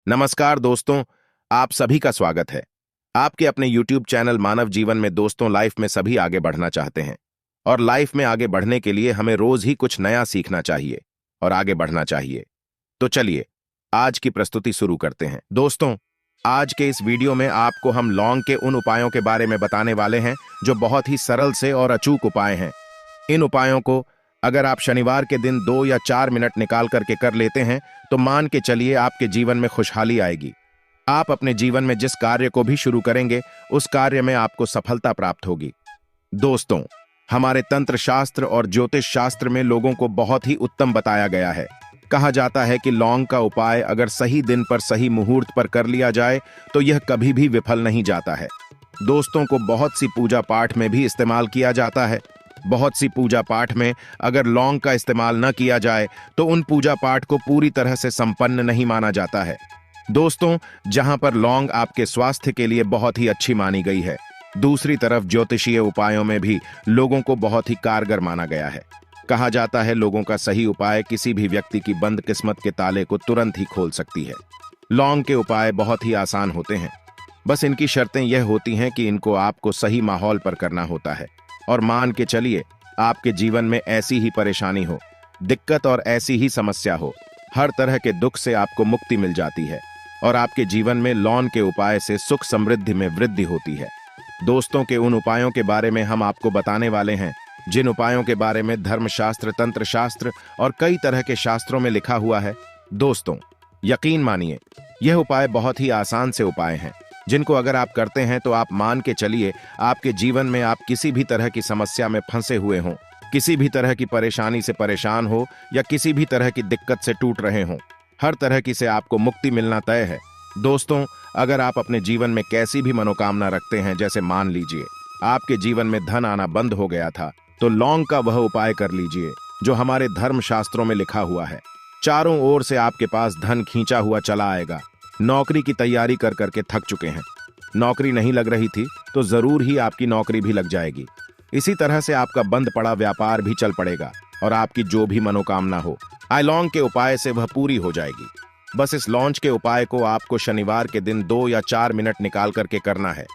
नमस्कार दोस्तों, आप सभी का स्वागत है। आपके अपने YouTube चैनल मानव जीवन में दोस्तों, लाइफ में सभी आगे बढ़ना चाहते हैं और लाइफ में आगे बढ़ने के लिए हमें रोज ही कुछ नया सीखना चाहिए और आगे बढ़ना चाहिए। तो चलिए आज की प्रस्तुति शुरू करते हैं। दोस्तों, आज के इस वीडियो में आपको हम लौंग के उन उपायों के बारे में बताने वाले हैं जो बहुत ही सरल से और अचूक उपाय हैं। इन उपायों को अगर आप शनिवार के दिन 2 या 4 मिनट निकाल करके कर लेते हैं तो मान के चलिए आपके जीवन में खुशहाली आएगी। आप अपने जीवन में जिस कार्य को भी शुरू करेंगे उस कार्य में आपको सफलता प्राप्त होगी। दोस्तों, हमारे तंत्र शास्त्र और ज्योतिष शास्त्र में लोगों को बहुत ही उत्तम बताया गया है। कहा जाता है कि लौंग का उपाय अगर सही दिन पर सही मुहूर्त पर कर लिया जाए तो यह कभी भी विफल नहीं जाता है। दोस्तों को बहुत सी पूजा पाठ में भी इस्तेमाल किया जाता है। बहुत सी पूजा पाठ में अगर लौंग का इस्तेमाल न किया जाए तो उन पूजा पाठ को पूरी तरह से संपन्न नहीं माना जाता है। दोस्तों, जहां पर लौंग आपके स्वास्थ्य के लिए बहुत ही अच्छी मानी गई है, दूसरी तरफ ज्योतिषीय उपायों में भी लोगों को बहुत ही कारगर माना गया है। कहा जाता है लोगों का सही उपाय किसी भी व्यक्ति की बंद किस्मत के ताले को तुरंत ही खोल सकती है। लौंग के उपाय बहुत ही आसान होते हैं, बस इनकी शर्तें यह होती हैं कि इनको आपको सही माहौल पर करना होता है। और मान के चलिए आपके जीवन में ऐसी ही परेशानी हो, दिक्कत और ऐसी ही समस्या हो, हर तरह के दुख से आपको मुक्ति मिल जाती है और आपके जीवन में लौंग के उपाय से सुख समृद्धि में वृद्धि होती है। दोस्तों के उन उपायों के बारे में हम आपको बताने वाले हैं जिन उपायों के बारे में धर्मशास्त्र, तंत्र शास्त्र और कई तरह के शास्त्रों में लिखा हुआ है। दोस्तों, यकीन मानिए यह उपाय बहुत ही आसान से उपाय हैं जिनको अगर आप करते हैं तो आप मान के चलिए आपके जीवन में आप किसी भी तरह की समस्या में फंसे हुए हों, किसी भी तरह की परेशानी से परेशान हो या किसी भी तरह की दिक्कत से टूट रहे हों, हर तरह की से आपको मुक्ति मिलना तय है। दोस्तों, अगर आप अपने जीवन में कैसी भी मनोकामना रखते हैं, जैसे मान लीजिए आपके जीवन में धन आना बंद हो गया था, तो लौंग का वह उपाय कर लीजिए जो हमारे धर्म शास्त्रों में लिखा हुआ है। चारों ओर से आपके पास धन खींचा हुआ चला आएगा। नौकरी की तैयारी कर करके थक चुके हैं, नौकरी नहीं लग रही थी तो जरूर ही आपकी नौकरी भी लग जाएगी। इसी तरह से आपका बंद पड़ा व्यापार भी चल पड़ेगा और आपकी जो भी मनोकामना हो लौंग के उपाय से वह पूरी हो जाएगी। बस इस लौंग के उपाय को आपको शनिवार के दिन 2 या 4 मिनट निकाल करके करना है।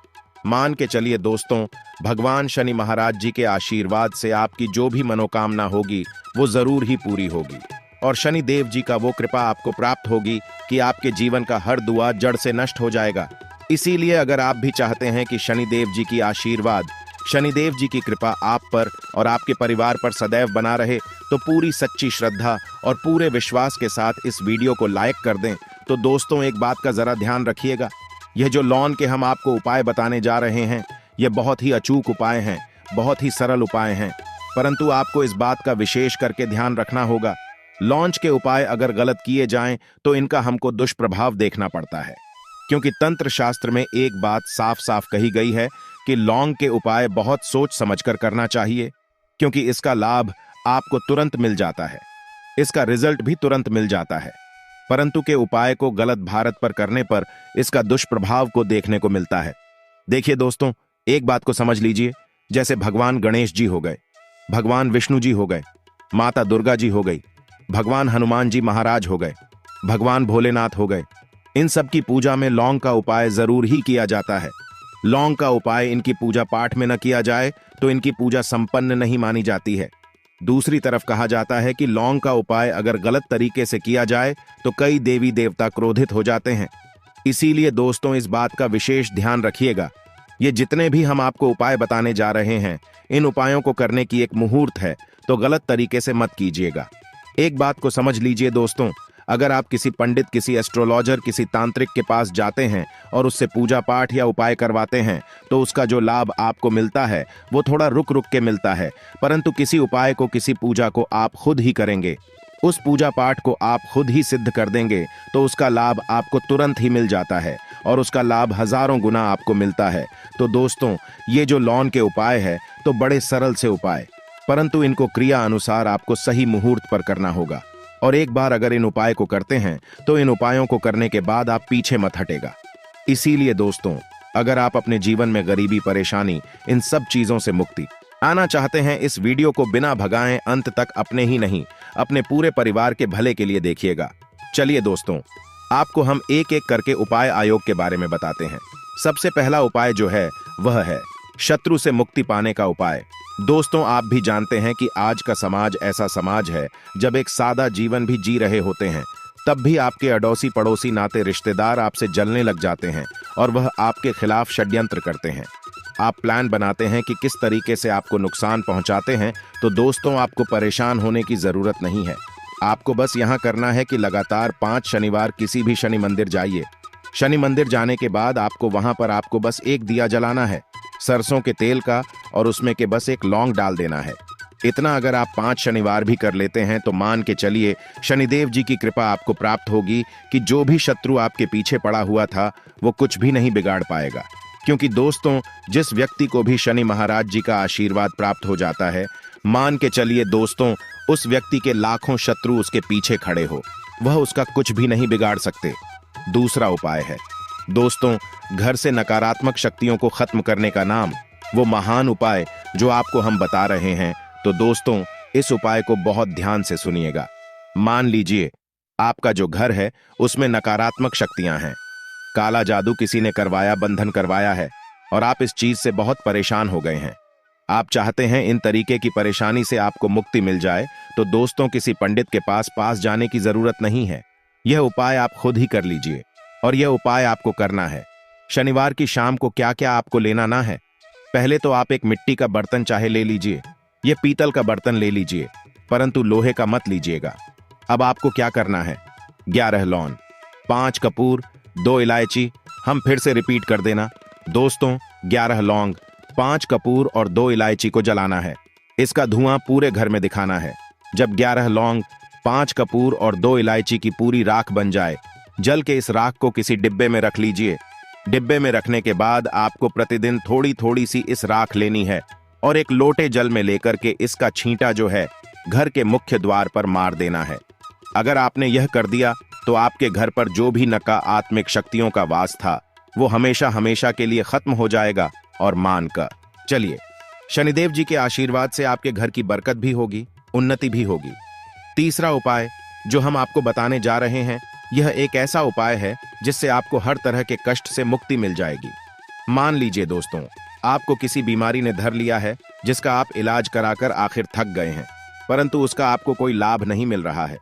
मान के चलिए दोस्तों, भगवान शनि महाराज जी के आशीर्वाद से आपकी जो भी मनोकामना होगी वो जरूर ही पूरी होगी और शनि देव जी का वो कृपा आपको प्राप्त होगी कि आपके जीवन का हर दुआ जड़ से नष्ट हो जाएगा। इसीलिए अगर आप भी चाहते हैं कि शनि देव जी की आशीर्वाद, शनि देव जी की कृपा आप पर और आपके परिवार पर सदैव बना रहे, तो पूरी सच्ची श्रद्धा और पूरे विश्वास के साथ इस वीडियो को लाइक कर दें। तो दोस्तों, एक बात का जरा ध्यान रखिएगा, यह जो लौंग के हम आपको उपाय बताने जा रहे हैं यह बहुत ही अचूक उपाय हैं, बहुत ही सरल उपाय हैं, परंतु आपको इस बात का विशेष करके ध्यान रखना होगा। लौंग के उपाय अगर गलत किए जाएं तो इनका हमको दुष्प्रभाव देखना पड़ता है, क्योंकि तंत्र शास्त्र में एक बात साफ साफ कही गई है कि लौंग के उपाय बहुत सोच समझकर करना चाहिए, क्योंकि इसका लाभ आपको तुरंत मिल जाता है, इसका रिजल्ट भी तुरंत मिल जाता है, परंतु के उपाय को गलत भारत पर करने पर इसका दुष्प्रभाव को देखने को मिलता है। देखिए दोस्तों, एक बात को समझ लीजिए, जैसे भगवान गणेश जी हो गए, भगवान विष्णु जी हो गए, माता दुर्गा जी हो गई, भगवान हनुमान जी महाराज हो गए, भगवान भोलेनाथ हो गए, इन सब की पूजा में लौंग का उपाय जरूर ही किया जाता है। लौंग का उपाय इनकी पूजा पाठ में न किया जाए तो इनकी पूजा संपन्न नहीं मानी जाती है। दूसरी तरफ कहा जाता है कि लौंग का उपाय अगर गलत तरीके से किया जाए तो कई देवी देवता क्रोधित हो जाते हैं। इसीलिए दोस्तों, इस बात का विशेष ध्यान रखिएगा। ये जितने भी हम आपको उपाय बताने जा रहे हैं, इन उपायों को करने की एक मुहूर्त है, तो गलत तरीके से मत कीजिएगा। एक बात को समझ लीजिए दोस्तों, अगर आप किसी पंडित, किसी एस्ट्रोलॉजर, किसी तांत्रिक के पास जाते हैं और उससे पूजा पाठ या उपाय करवाते हैं तो उसका जो लाभ आपको मिलता है वो थोड़ा रुक रुक के मिलता है, परंतु किसी उपाय को, किसी पूजा को आप खुद ही करेंगे, उस पूजा पाठ को आप खुद ही सिद्ध कर देंगे तो उसका लाभ आपको तुरंत ही मिल जाता है और उसका लाभ हजारों गुना आपको मिलता है। तो दोस्तों, ये जो लौंग के उपाय है तो बड़े सरल से उपाय, परंतु इनको क्रिया अनुसार आपको सही मुहूर्त पर करना होगा। और एक बार अगर इन उपाय को करते हैं तो इन उपायों को करने के बाद आप पीछे मत हटेगा। इसीलिए दोस्तों, अगर आप अपने जीवन में गरीबी, परेशानी, इन सब चीजों से मुक्ति आना चाहते हैं, इस वीडियो को बिना भगाए अंत तक अपने ही नहीं, अपने पूरे परिवार के भले के लिए देखिएगा। चलिए दोस्तों, आपको हम एक एक करके उपाय आयोग के बारे में बताते हैं। सबसे पहला उपाय जो है वह है शत्रु से मुक्ति पाने का उपाय। दोस्तों, आप भी जानते हैं कि आज का समाज ऐसा समाज है जब एक सादा जीवन भी जी रहे होते हैं तब भी आपके अड़ोसी पड़ोसी नाते रिश्तेदार आपसे जलने लग जाते हैं और वह आपके खिलाफ षड्यंत्र करते हैं। आप प्लान बनाते हैं कि किस तरीके से आपको नुकसान पहुंचाते हैं, तो दोस्तों आपको परेशान होने की जरूरत नहीं है। आपको बस यहां करना है कि लगातार 5 शनिवार किसी भी शनि मंदिर जाइए। शनि मंदिर जाने के बाद आपको वहां पर आपको बस एक दिया जलाना है, सरसों के तेल का, और उसमें के बस एक लौंग डाल देना है। इतना अगर आप 5 शनिवार भी कर लेते हैं तो मान के चलिए शनिदेव जी की कृपा आपको प्राप्त होगी कि जो भी शत्रु आपके पीछे पड़ा हुआ था वो कुछ भी नहीं बिगाड़ पाएगा। क्योंकि दोस्तों, जिस व्यक्ति को भी शनि महाराज जी का आशीर्वाद प्राप्त हो जाता है, मान के चलिए दोस्तों, उस व्यक्ति के लाखों शत्रु उसके पीछे खड़े हो, वह उसका कुछ भी नहीं बिगाड़ सकते। दूसरा उपाय है दोस्तों, घर से नकारात्मक शक्तियों को खत्म करने का नाम, वो महान उपाय जो आपको हम बता रहे हैं। तो दोस्तों, इस उपाय को बहुत ध्यान से सुनिएगा। मान लीजिए आपका जो घर है उसमें नकारात्मक शक्तियां हैं, काला जादू किसी ने करवाया, बंधन करवाया है और आप इस चीज से बहुत परेशान हो गए हैं। आप चाहते हैं इन तरीके की परेशानी से आपको मुक्ति मिल जाए, तो दोस्तों किसी पंडित के पास जाने की जरूरत नहीं है। यह उपाय आप खुद ही कर लीजिए। और यह उपाय आपको करना है शनिवार की शाम को। क्या क्या आपको लेना ना है, पहले तो आप एक मिट्टी का बर्तन चाहे ले लीजिए, यह पीतल का बर्तन ले लीजिए, परंतु लोहे का मत लीजिएगा। अब आपको क्या करना है, 11 लौंग, 5 कपूर, 2 इलायची। हम फिर से रिपीट कर देना दोस्तों, 11 लौंग, 5 कपूर और 2 इलायची को जलाना है। इसका धुआं पूरे घर में दिखाना है। जब 11 लौंग, 5 कपूर और 2 इलायची की पूरी राख बन जाए, जल के इस राख को किसी डिब्बे में रख लीजिए। डिब्बे में रखने के बाद आपको प्रतिदिन थोड़ी थोड़ी सी इस राख लेनी है और एक लोटे जल में लेकर के इसका छींटा जो है घर के मुख्य द्वार पर मार देना है। अगर आपने यह कर दिया तो आपके घर पर जो भी नकारात्मक शक्तियों का वास था वो हमेशा हमेशा के लिए खत्म हो जाएगा। और मान कर चलिए, शनिदेव जी के आशीर्वाद से आपके घर की बरकत भी होगी, उन्नति भी होगी। तीसरा उपाय जो हम आपको बताने जा रहे हैं, यह एक ऐसा उपाय है जिससे आपको हर तरह के कष्ट से मुक्ति मिल जाएगी। मान लीजिए दोस्तों, आपको किसी बीमारी ने धर लिया है जिसका आप इलाज कराकर आखिर थक गए हैं, परंतु उसका आपको कोई लाभ नहीं मिल रहा है।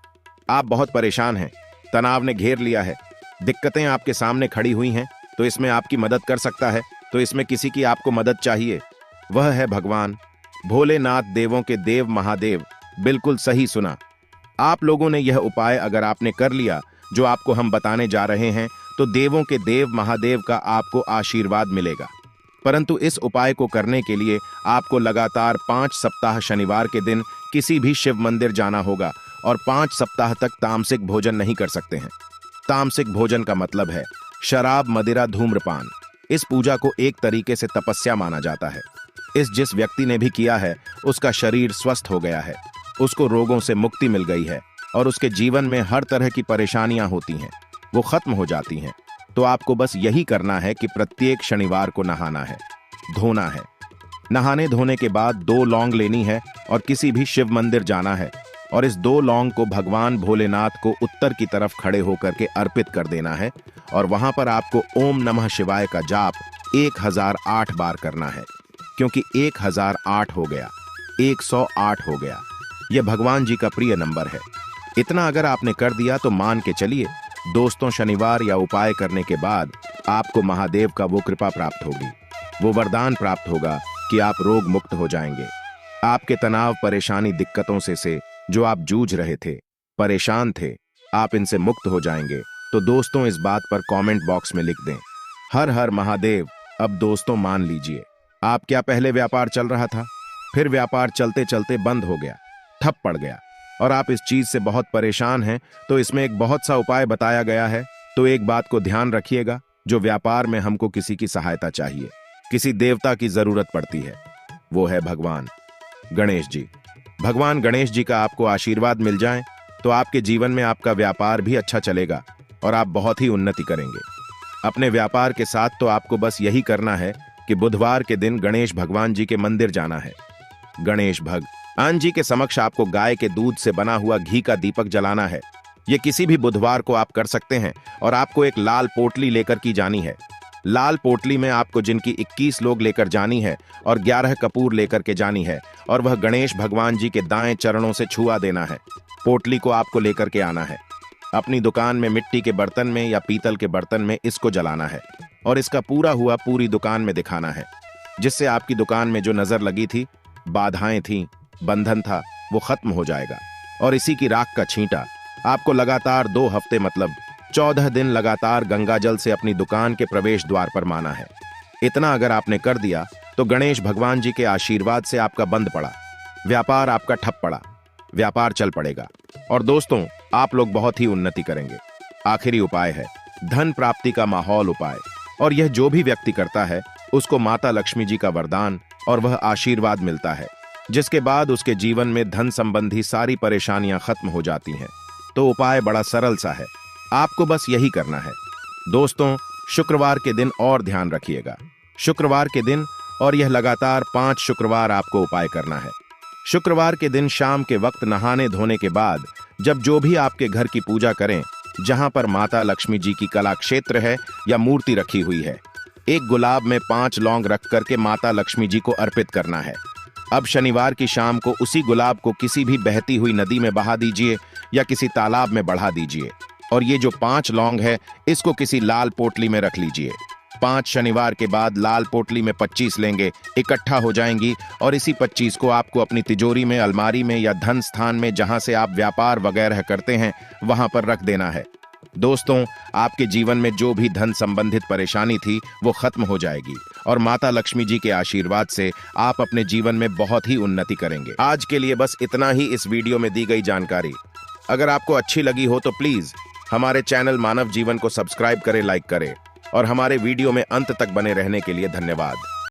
आप बहुत परेशान हैं, तनाव ने घेर लिया है, दिक्कतें आपके सामने खड़ी हुई हैं। तो इसमें आपकी मदद कर सकता है, तो इसमें किसी की आपको मदद चाहिए, वह है भगवान भोलेनाथ, देवों के देव महादेव। बिल्कुल सही सुना। आप लोगों ने यह उपाय अगर आपने कर लिया जो आपको हम बताने जा रहे हैं, तो देवों के देव महादेव का आपको आशीर्वाद मिलेगा। परंतु इस उपाय को करने के लिए आपको लगातार 5 सप्ताह शनिवार के दिन किसी भी शिव मंदिर जाना होगा और 5 सप्ताह तक तामसिक भोजन नहीं कर सकते हैं। तामसिक भोजन का मतलब है शराब, मदिरा, धूम्रपान। इस पूजा को एक तरीके से तपस्या माना जाता है। जिस व्यक्ति ने भी किया है उसका शरीर स्वस्थ हो गया है, उसको रोगों से मुक्ति मिल गई है और उसके जीवन में हर तरह की परेशानियां होती हैं वो खत्म हो जाती हैं। तो आपको बस यही करना है कि प्रत्येक शनिवार को नहाना है, धोना है। नहाने धोने के बाद 2 लौंग लेनी है और किसी भी शिव मंदिर जाना है और इस 2 लौंग को भगवान भोलेनाथ को उत्तर की तरफ खड़े होकर के अर्पित कर देना है और वहां पर आपको ओम नमः शिवाय का जाप 1008 बार करना है। क्योंकि 1008 हो गया, 108 हो गया, यह भगवान जी का प्रिय नंबर है। इतना अगर आपने कर दिया तो मान के चलिए दोस्तों, शनिवार या उपाय करने के बाद आपको महादेव का वो कृपा प्राप्त होगी, वो वरदान प्राप्त होगा कि आप रोग मुक्त हो जाएंगे। आपके तनाव, परेशानी, दिक्कतों से जो आप जूझ रहे थे, परेशान थे, आप इनसे मुक्त हो जाएंगे। तो दोस्तों, इस बात पर कमेंट बॉक्स में लिख दें हर हर महादेव। अब दोस्तों मान लीजिए, आप क्या पहले व्यापार चल रहा था, फिर व्यापार चलते चलते बंद हो गया, ठप पड़ गया और आप इस चीज से बहुत परेशान हैं, तो इसमें एक बहुत सा उपाय बताया गया है। तो एक बात को ध्यान रखिएगा, जो व्यापार में हमको किसी की सहायता चाहिए, किसी देवता की जरूरत पड़ती है, वो है भगवान गणेश जी। भगवान गणेश जी का आपको आशीर्वाद मिल जाए तो आपके जीवन में आपका व्यापार भी अच्छा चलेगा और आप बहुत ही उन्नति करेंगे अपने व्यापार के साथ। तो आपको बस यही करना है कि बुधवार के दिन गणेश भगवान जी के मंदिर जाना है। गणेश भगवान जी के समक्ष आपको गाय के दूध से बना हुआ घी का दीपक जलाना है ये किसी भी बुधवार को आप कर सकते हैं और आपको एक लाल पोटली लेकर की जानी है। लाल पोटली में आपको जिनकी 21 लोग लेकर जानी है और 11 कपूर लेकर के जानी है और वह गणेश भगवान जी के दाएं चरणों से छुआ देना है। पोटली को आपको लेकर के आना है। अपनी दुकान में मिट्टी के बर्तन में या पीतल के बर्तन में इसको जलाना है और इसका पूरा हुआ पूरी दुकान में दिखाना है, जिससे आपकी दुकान में जो नजर लगी थी, बाधाएं थीं, बंधन था, वो खत्म हो जाएगा। और इसी की राख का छींटा आपको लगातार 2 हफ्ते मतलब 14 दिन लगातार गंगा जल से अपनी दुकान के प्रवेश द्वार पर माना है। इतना अगर आपने कर दिया तो गणेश भगवान जी के आशीर्वाद से आपका बंद पड़ा व्यापार आपका ठप पड़ा व्यापार चल पड़ेगा और दोस्तों आप लोग बहुत ही उन्नति करेंगे। आखिरी उपाय है धन प्राप्ति का माहौल उपाय, और यह जो भी व्यक्ति करता है उसको माता लक्ष्मी जी का वरदान और वह आशीर्वाद मिलता है, जिसके बाद उसके जीवन में धन संबंधी सारी परेशानियां खत्म हो जाती हैं। तो उपाय बड़ा सरल सा है, आपको बस यही करना है। दोस्तों शुक्रवार के दिन और ध्यान रखिएगा, शुक्रवार के दिन और यह लगातार 5 शुक्रवार आपको उपाय करना है। शुक्रवार के दिन शाम के वक्त नहाने धोने के बाद जब जो भी आपके घर की पूजा करें, जहां पर माता लक्ष्मी जी की कला क्षेत्र है या मूर्ति रखी हुई है, एक गुलाब में 5 लौंग रख करके माता लक्ष्मी जी को अर्पित करना है। अब शनिवार की शाम को उसी गुलाब को किसी भी बहती हुई नदी में बहा दीजिए या किसी तालाब में बढ़ा दीजिए और ये जो 5 लौंग है इसको किसी लाल पोटली में रख लीजिए। 5 शनिवार के बाद लाल पोटली में 25 लेंगे, इकट्ठा हो जाएंगी और इसी 25 को आपको अपनी तिजोरी में, अलमारी में या धन स्थान में जहां से आप व्यापार वगैरह करते हैं वहां पर रख देना है। दोस्तों आपके जीवन में जो भी धन संबंधित परेशानी थी वो खत्म हो जाएगी और माता लक्ष्मी जी के आशीर्वाद से आप अपने जीवन में बहुत ही उन्नति करेंगे। आज के लिए बस इतना ही इस वीडियो में दी गई जानकारी। अगर आपको अच्छी लगी हो तो प्लीज हमारे चैनल मानव जीवन को सब्सक्राइब करें, लाइक करें और हमारे वीडियो में अंत तक बने रहने के लिए धन्यवाद।